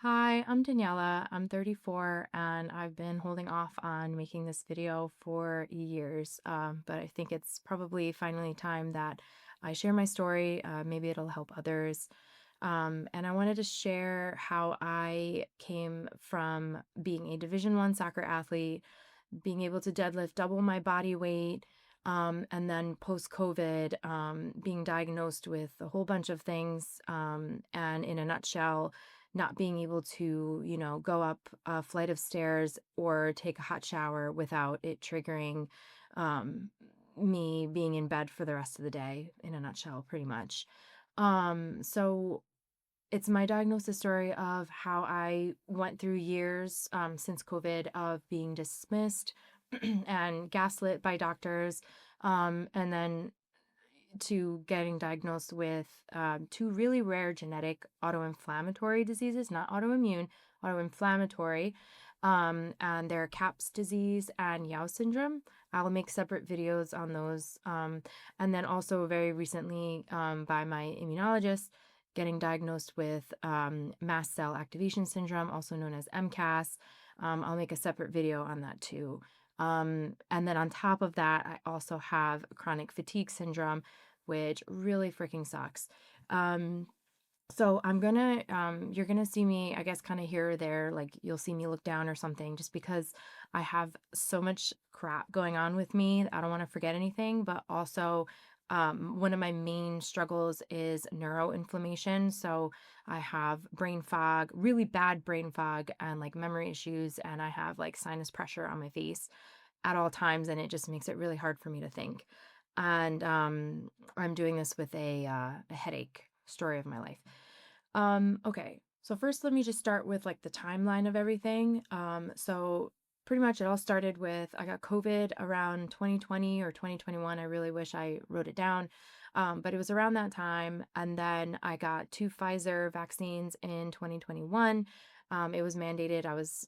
Hi, I'm Daniela. I'm 34 and I've been holding off on making this video for years. But I think it's probably finally time that I share my story. Maybe it'll help others. And I wanted to share how I came from being a Division I soccer athlete, being able to deadlift double my body weight, and then post-COVID, being diagnosed with a whole bunch of things, and in a nutshell, not being able to, go up a flight of stairs or take a hot shower without it triggering um, me being in bed for the rest of the day, in a nutshell, pretty much. So it's my diagnosis story of how I went through years since COVID of being dismissed and gaslit by doctors, and then to getting diagnosed with two really rare genetic autoinflammatory diseases, not autoimmune, autoinflammatory, and they're CAPS disease and Yao syndrome. I'll make separate videos on those. And then also very recently by my immunologist, getting diagnosed with Mast Cell Activation Syndrome, also known as MCAS. I'll make a separate video on that too. And then on top of that, I also have chronic fatigue syndrome, which really freaking sucks. Um, so you're gonna see me, I guess, kind of here or there, like you'll see me look down or something, just because I have so much crap going on with me. I don't want to forget anything, but also, one of my main struggles is neuroinflammation. So I have brain fog, really bad brain fog, and like memory issues, and I have like sinus pressure on my face at all times, and it just makes it really hard for me to think. And I'm doing this with a headache story of my life. Okay. So first, let me just start with like the timeline of everything. So pretty much it all started with I got COVID around 2020 or 2021. I really wish I wrote it down. But it was around that time. And then I got two Pfizer vaccines in 2021. It was mandated. I was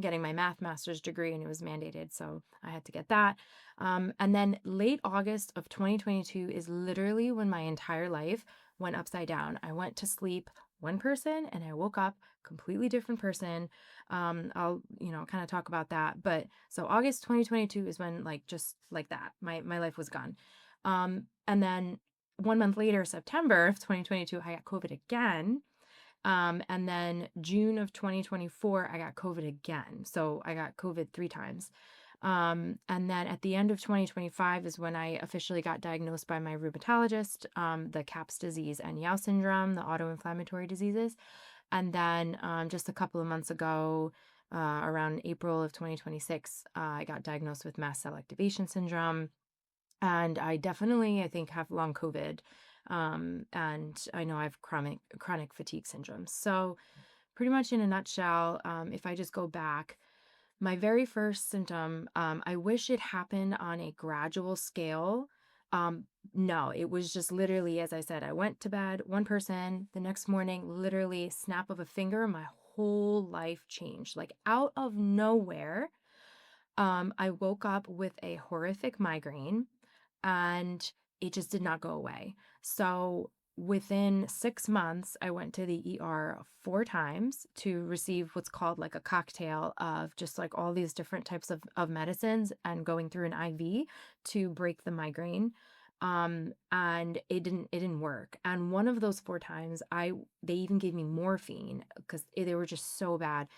getting my master's degree and it was mandated. So I had to get that. And then late August of 2022 is literally when my entire life went upside down. I went to sleep one person and I woke up completely different person. I'll, kind of talk about that. But so August 2022 is when like just like that, my life was gone. And then 1 month later, September of 2022, I got COVID again. And then June of 2024, I got COVID again. So I got COVID three times. And then at the end of 2025 is when I officially got diagnosed by my rheumatologist, the CAPS disease and Yao syndrome, the autoinflammatory diseases. And then just a couple of months ago, around April of 2026, I got diagnosed with Mast Cell Activation Syndrome. And I definitely, I think, have long COVID. And I know I have chronic fatigue syndrome. So pretty much in a nutshell, if I just go back, my very first symptom, I wish it happened on a gradual scale. Um, no, it was just literally, as I said, I went to bed, one person, the next morning, literally snap of a finger, my whole life changed. Like out of nowhere, I woke up with a horrific migraine and it just did not go away. So within 6 months, I went to the ER four times to receive what's called like a cocktail of just like all these different types of medicines and going through an IV to break the migraine. And it didn't work. And one of those four times they even gave me morphine because they were just so bad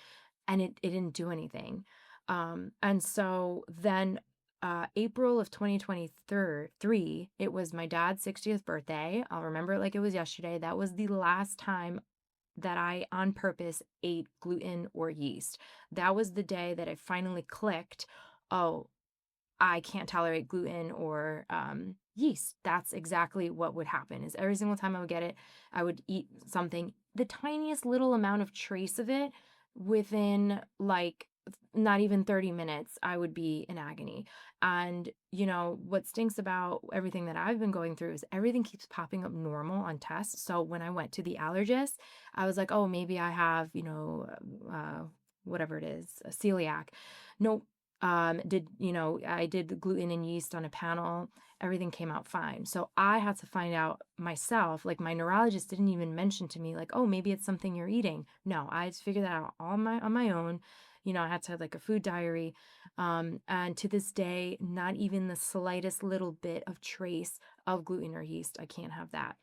and it didn't do anything. And so then April of 2023, it was my dad's 60th birthday. I'll remember it like it was yesterday. That was the last time that I on purpose ate gluten or yeast. That was the day that I finally clicked, oh, I can't tolerate gluten or yeast. That's exactly what would happen is every single time I would get it, I would eat something, the tiniest little amount of trace of it within like not even 30 minutes, I would be in agony. And, what stinks about everything that I've been going through is everything keeps popping up normal on tests. So when I went to the allergist, I was like, oh, maybe I have, whatever it is, a celiac. No, I did gluten and yeast on a panel everything came out fine. So I had to find out myself. Like my neurologist didn't even mention to me like, oh, maybe it's something you're eating. No, I had to figure that out on my own. I had to have like a food diary. And to this day, not even the slightest little bit of trace of gluten or yeast. I can't have that.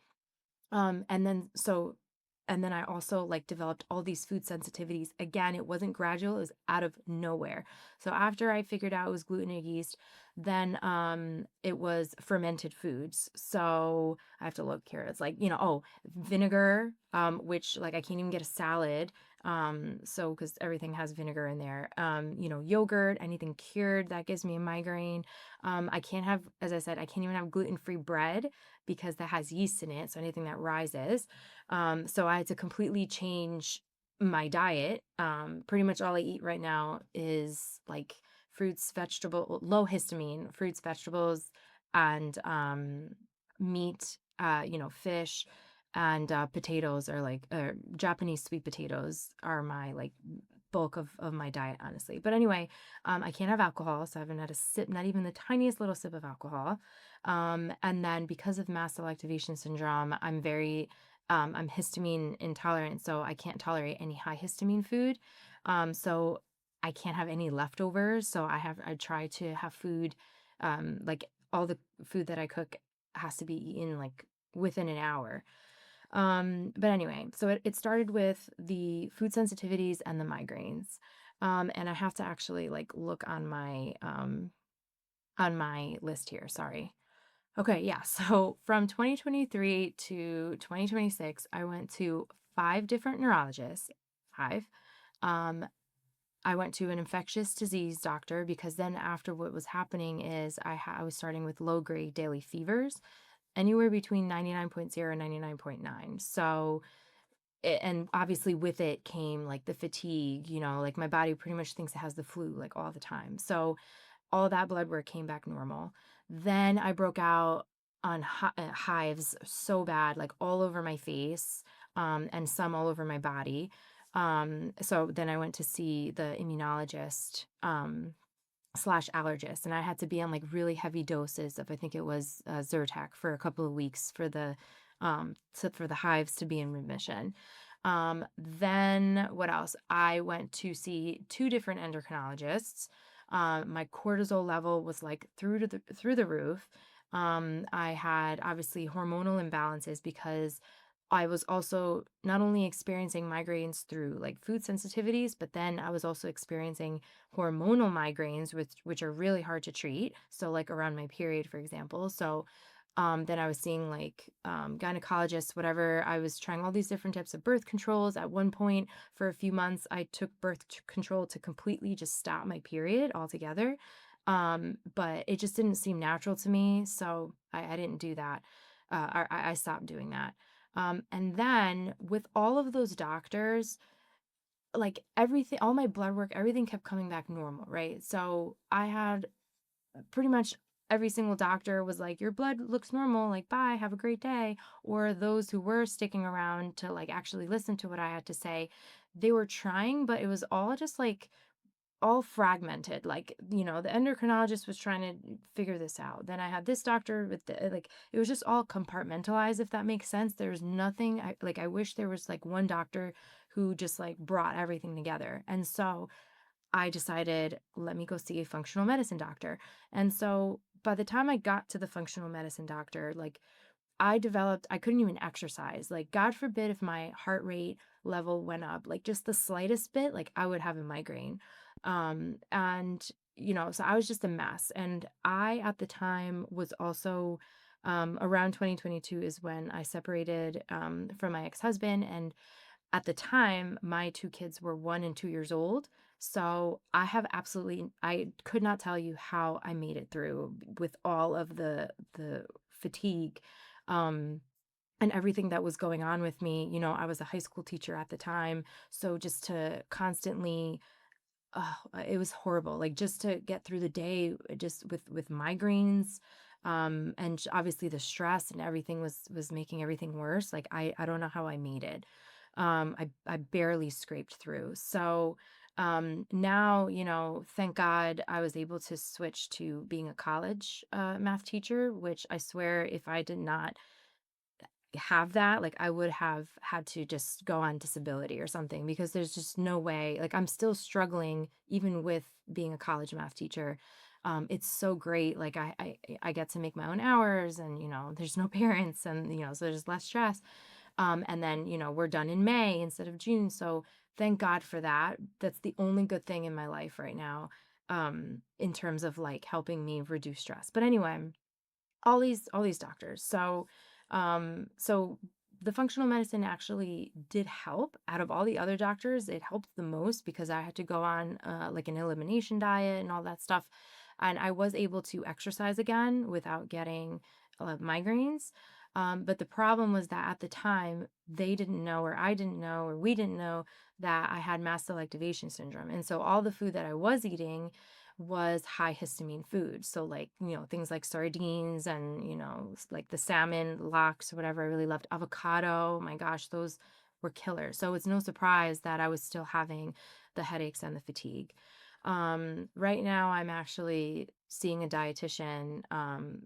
And then so and then I also like developed all these food sensitivities. Again, it wasn't gradual, it was out of nowhere. So after I figured out it was gluten or yeast, then it was fermented foods. So I have to look here. It's like, vinegar, which like I can't even get a salad. So because everything has vinegar in there. Yogurt, anything cured, that gives me a migraine. I can't have, as I said, I can't even have gluten-free bread because that has yeast in it. So anything that rises. So I had to completely change my diet. Pretty much all I eat right now is like fruits, low histamine, fruits, vegetables, and meat, fish, and potatoes are like Japanese sweet potatoes are my like bulk of my diet, honestly. But anyway, I can't have alcohol, so I haven't had a sip, not even the tiniest little sip of alcohol. And then because of mast cell activation syndrome, I'm histamine intolerant, so I can't tolerate any high histamine food. So I can't have any leftovers. So I try to have food, like all the food that I cook has to be eaten like within an hour. But anyway, so it started with the food sensitivities and the migraines. And I have to actually like look on my list here. Sorry. Okay, yeah. So from 2023 to 2026, I went to 5 different neurologists. Five. Um, I went to an infectious disease doctor because then after what was happening is I was starting with low grade daily fevers, anywhere between 99.0 and 99.9. So and obviously with it came like the fatigue, like my body pretty much thinks it has the flu like all the time. So all that blood work came back normal. Then I broke out on hives so bad, like all over my face, and some all over my body. So then I went to see the immunologist, slash allergist, and I had to be on like really heavy doses of, I think it was Zyrtec for a couple of weeks for for the hives to be in remission. Then what else? I went to see 2 different endocrinologists. My cortisol level was like through the roof. I had obviously hormonal imbalances because I was also not only experiencing migraines through like food sensitivities, but then I was also experiencing hormonal migraines, which are really hard to treat. So like around my period, for example. So then I was seeing like gynecologists, whatever. I was trying all these different types of birth controls. At one point, for a few months, I took control to completely just stop my period altogether. But it just didn't seem natural to me, so I didn't do that. I stopped doing that. And then with all of those doctors, like everything, all my blood work, everything kept coming back normal, right? So I had pretty much every single doctor was like, your blood looks normal, like, bye, have a great day. Or those who were sticking around to like actually listen to what I had to say, they were trying, but it was all just like all fragmented. Like, the endocrinologist was trying to figure this out. Then I had this doctor with like, it was just all compartmentalized, if that makes sense. There's nothing, I wish there was like one doctor who just like brought everything together. And so I decided, let me go see a functional medicine doctor. And so by the time I got to the functional medicine doctor, like I couldn't even exercise. Like, God forbid if my heart rate level went up, like just the slightest bit, like I would have a migraine. And, so I was just a mess. And I, at the time, was also, around 2022 is when I separated, from my ex-husband. And at the time, my 2 kids were 1 and 2 years old. So I could not tell you how I made it through with all of the fatigue, um, and everything that was going on with me. I was a high school teacher at the time, so just to constantly, it was horrible. Like just to get through the day, just with migraines, and obviously the stress and everything was making everything worse. Like I don't know how I made it. I barely scraped through. So Now, thank God I was able to switch to being a college math teacher, which I swear if I did not have that, like I would have had to just go on disability or something because there's just no way. Like I'm still struggling even with being a college math teacher. It's so great. Like I get to make my own hours and there's no parents and so there's less stress. And then we're done in May instead of June. So thank God for that. That's the only good thing in my life right now, in terms of like helping me reduce stress. But anyway, all these doctors. So the functional medicine actually did help. Out of all the other doctors, it helped the most because I had to go on like an elimination diet and all that stuff, and I was able to exercise again without getting migraines. But the problem was that at the time they didn't know, or I didn't know, or we didn't know that I had mast cell activation syndrome, and so all the food that I was eating was high histamine food. So like, things like sardines and, like the salmon, lox, or whatever. I really loved avocado. Oh my gosh, those were killers. So it's no surprise that I was still having the headaches and the fatigue. Right now I'm actually seeing a dietitian,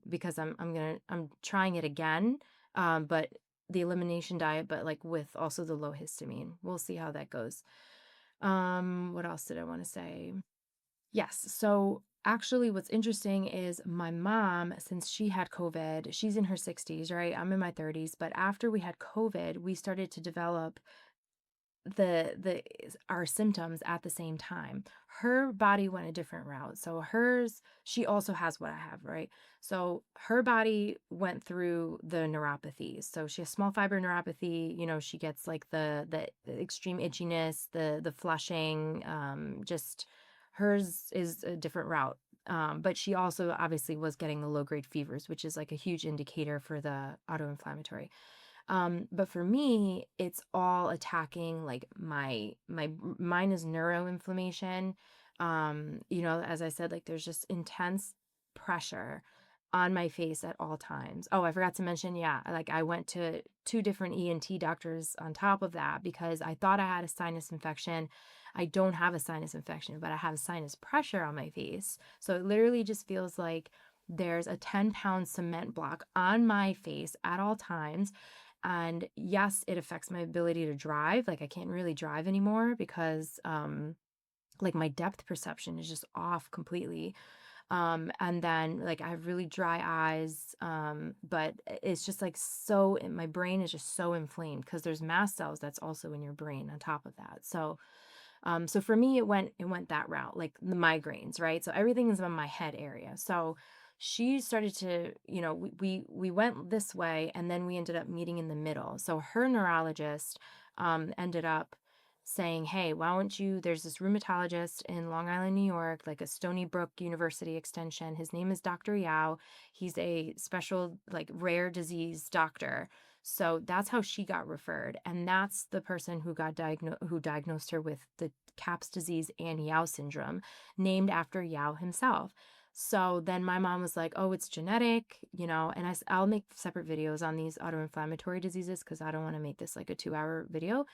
because I'm trying it again. But the elimination diet, but like with also the low histamine. We'll see how that goes. What else did I want to say? Yes. So actually, what's interesting is my mom, since she had COVID, she's in her 60s, right? I'm in my 30s. But after we had COVID, we started to develop the our symptoms at the same time. Her body went a different route. So hers, she also has what I have, right? So her body went through the neuropathies. So she has small fiber neuropathy, she gets like the extreme itchiness, the flushing, just hers is a different route. But she also obviously was getting the low grade fevers, which is like a huge indicator for the autoinflammatory. But for me, it's all attacking like mine is neuroinflammation. As I said, like there's just intense pressure on my face at all times. Oh, I forgot to mention, yeah, like I went to two different ENT doctors on top of that because I thought I had a sinus infection. I don't have a sinus infection, but I have sinus pressure on my face. So it literally just feels like there's a 10-pound cement block on my face at all times. And yes, it affects my ability to drive. Like I can't really drive anymore because like my depth perception is just off completely. And then like I have really dry eyes. But it's just like my brain is just so inflamed because there's mast cells that's also in your brain on top of that. So for me, it went that route, like the migraines, right? So everything is on my head area. So she started to, we went this way, and then we ended up meeting in the middle. So her neurologist ended up saying, "Hey, why don't you? There's this rheumatologist in Long Island, New York, like a Stony Brook University extension. His name is Dr. Yao. He's a special like rare disease doctor." So that's how she got referred. And that's the person who diagnosed her with the CAPS disease and Yao syndrome, named after Yao himself. So then my mom was like, "Oh, it's genetic, and I'll make separate videos on these autoinflammatory diseases because I don't want to make this like a 2-hour video."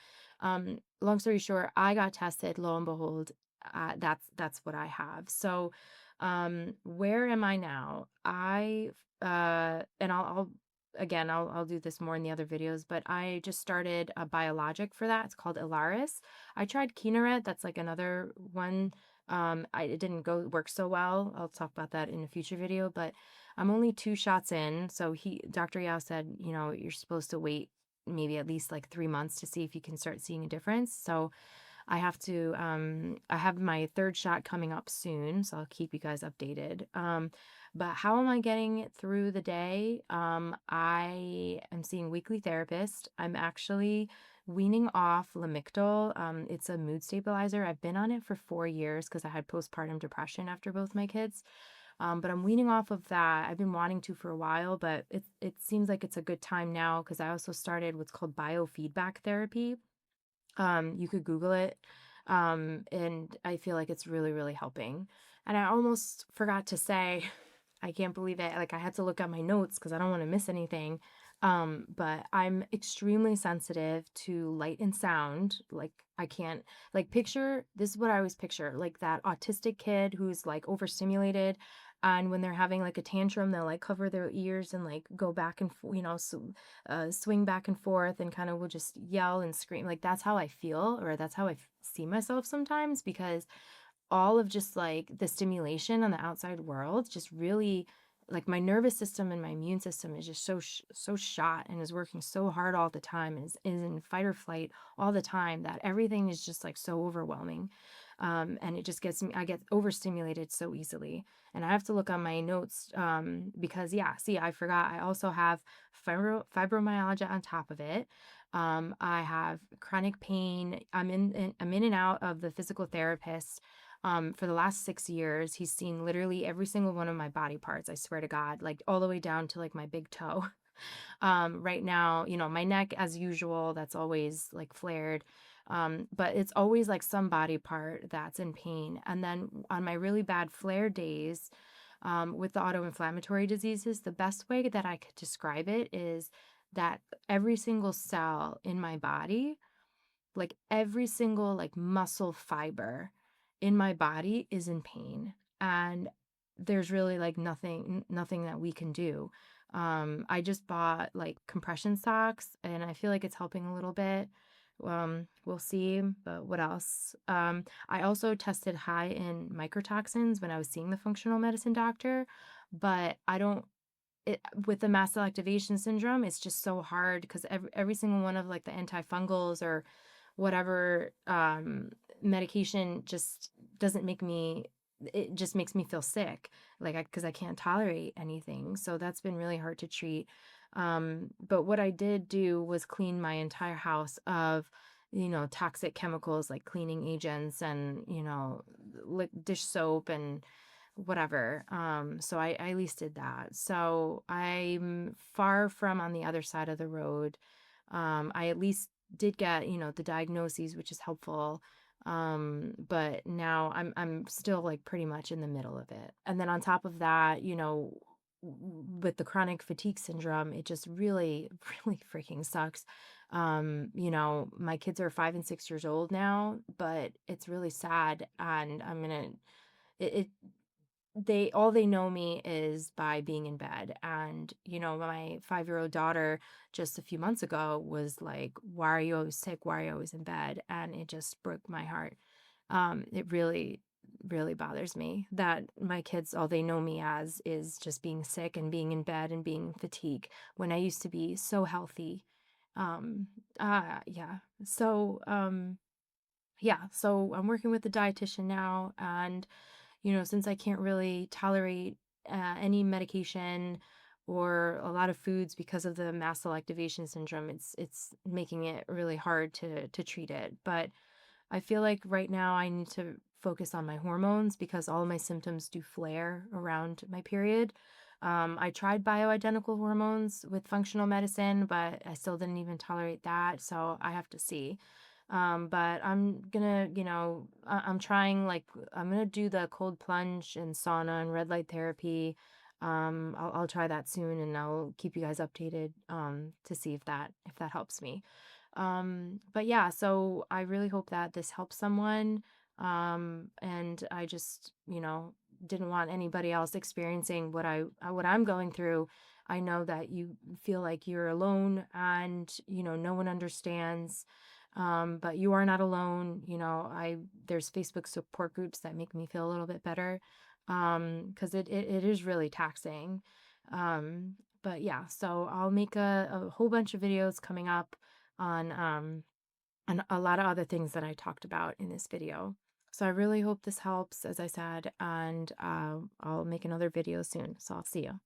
Long story short, I got tested, lo and behold, that's what I have. So, where am I now? And I'll again, I'll do this more in the other videos, but I just started a biologic for that. It's called Ilaris. I tried Kineret. That's like another one. It didn't work so well. I'll talk about that in a future video, but I'm only 2 shots in. So Dr. Yao said, you're supposed to wait maybe at least like 3 months to see if you can start seeing a difference. So I have my third shot coming up soon, so I'll keep you guys updated. But how am I getting through the day? I am seeing weekly therapist. I'm actually weaning off Lamictal. It's a mood stabilizer. I've been on it for 4 years because I had postpartum depression after both my kids. But I'm weaning off of that. I've been wanting to for a while, but it seems like it's a good time now because I also started what's called biofeedback therapy. You could Google it. And I feel like it's really, really helping. And I almost forgot to say, I can't believe it. Like I had to look at my notes because I don't want to miss anything. But I'm extremely sensitive to light and sound. Like I can't like picture this is what I always picture, like that autistic kid who's like overstimulated and when they're having like a tantrum, they'll like cover their ears and like go back and swing back and forth and kind of will just yell and scream. Like that's how I feel or that's how see myself sometimes because all of just like the stimulation on the outside world just really like my nervous system and my immune system is just so shot and is working so hard all the time and is in fight or flight all the time that everything is just like so overwhelming. And it just gets me, I get overstimulated so easily. And I have to look on my notes because yeah, see, I forgot. I also have fibromyalgia on top of it. I have chronic pain. I'm in and out of the physical therapist for the last 6 years. He's seen literally every single one of my body parts. I swear to God, like all the way down to like my big toe. Right now, my neck as usual, that's always like flared. But it's always like some body part that's in pain. And then on my really bad flare days, with the autoinflammatory diseases, the best way that I could describe it is that every single cell in my body, like every single like muscle fiber in my body is in pain and there's really like nothing that we can do. I just bought like compression socks and I feel like it's helping a little bit. We'll see, but what else? I also tested high in mycotoxins when I was seeing the functional medicine doctor, but I don't with the mast cell activation syndrome, it's just so hard because every single one of like the antifungals or whatever medication just doesn't make me it just makes me feel sick like because I can't tolerate anything, so that's been really hard to treat. But what I did do was clean my entire house of toxic chemicals like cleaning agents and like dish soap and whatever. So I at least did that. So I'm far from on the other side of the road. I at least did get, the diagnoses, which is helpful. But now I'm still like pretty much in the middle of it. And then on top of that, with the chronic fatigue syndrome, it just really, really freaking sucks. My kids are 5 and 6 years old now, but it's really sad. And it they all they know me is by being in bed. And my 5-year-old daughter just a few months ago was like, why are you always sick, why are you always in bed? And it just broke my heart. It really really bothers me that my kids, all they know me as is just being sick and being in bed and being fatigued when I used to be so healthy. um yeah, so I'm working with the dietitian now. And since I can't really tolerate any medication or a lot of foods because of the mast cell activation syndrome, it's making it really hard to treat it. But I feel like right now I need to focus on my hormones because all of my symptoms do flare around my period. I tried bioidentical hormones with functional medicine, but I still didn't even tolerate that. So I have to see. But I'm gonna, I'm trying like I'm gonna do the cold plunge and sauna and red light therapy. I'll try that soon and I'll keep you guys updated to see if that helps me. But yeah, so I really hope that this helps someone. And I just, didn't want anybody else experiencing what I'm going through. I know that you feel like you're alone and, no one understands. But you are not alone. There's Facebook support groups that make me feel a little bit better. Because it is really taxing. But yeah, so I'll make a whole bunch of videos coming up on a lot of other things that I talked about in this video. So I really hope this helps, as I said, and I'll make another video soon. So I'll see you.